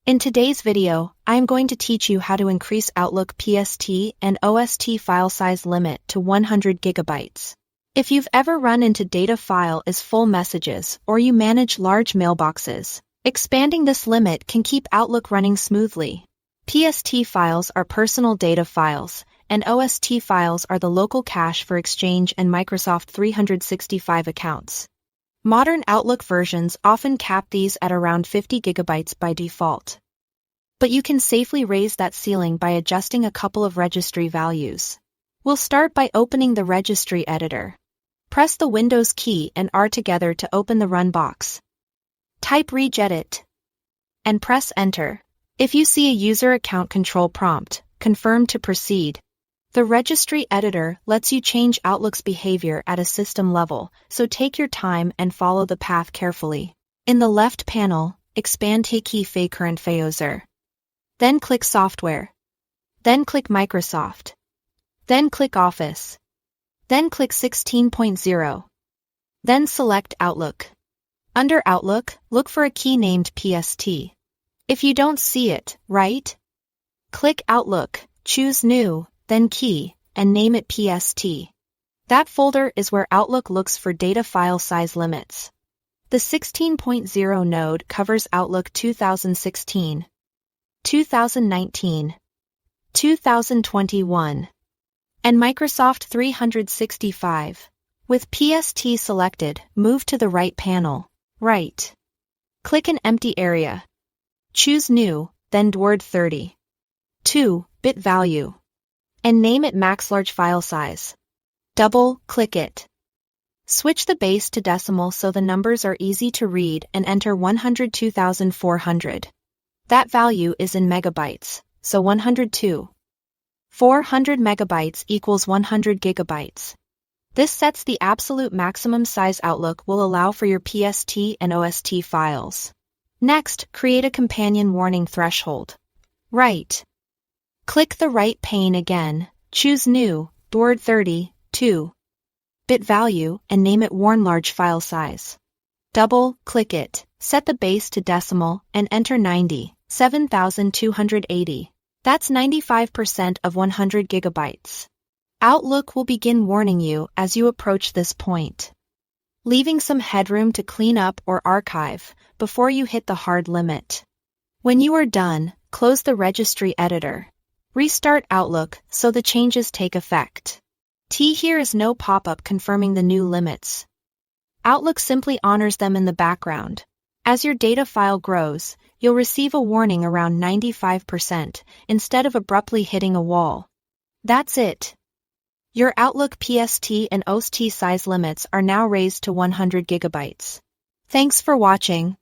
In today's video, I am going to teach you how to increase Outlook PST and OST file size limit to 100 gigabytes. If you've ever run into data file as full messages or you manage large mailboxes, expanding this limit can keep Outlook running smoothly. PST files are personal data files, and OST files are the local cache for Exchange and Microsoft 365 accounts. Modern Outlook versions often cap these at around 50 gigabytes by default. But you can safely raise that ceiling by adjusting a couple of registry values. We'll start by opening the Registry Editor. Press the Windows key and R together to open the Run box. Type Regedit and press Enter. If you see a user account control prompt, confirm to proceed. The Registry Editor lets you change Outlook's behavior at a system level, so take your time and follow the path carefully. In the left panel, expand Hiki Fe Current Feuser. Then click Software. Then click Microsoft. Then click Office. Then click 16.0. Then select Outlook. Under Outlook, look for a key named PST. If you don't see it, click Outlook, choose New, then Key, and name it PST. That folder is where Outlook looks for data file size limits. The 16.0 node covers Outlook 2016, 2019, 2021, and Microsoft 365. With PST selected, move to the right panel. Click an empty area. Choose New, then Word 30. 2-bit value. And name it max large file size. Double-click it. Switch the base to decimal so the numbers are easy to read and enter 102,400. That value is in megabytes, so 102,400 megabytes equals 100 gigabytes. This sets the absolute maximum size Outlook will allow for your PST and OST files. Next, create a companion warning threshold. Click the right pane again, choose New, Word 30, 2-bit value, and name it Warn Large File Size. Double-click it, set the base to decimal, and enter 97,280. That's 95% of 100 gigabytes. Outlook will begin warning you as you approach this point, leaving some headroom to clean up or archive before you hit the hard limit. When you are done, close the Registry Editor. Restart Outlook so the changes take effect. Here is no pop-up confirming the new limits. Outlook simply honors them in the background. As your data file grows, you'll receive a warning around 95% instead of abruptly hitting a wall. That's it. Your Outlook PST and OST size limits are now raised to 100 gigabytes. Thanks for watching.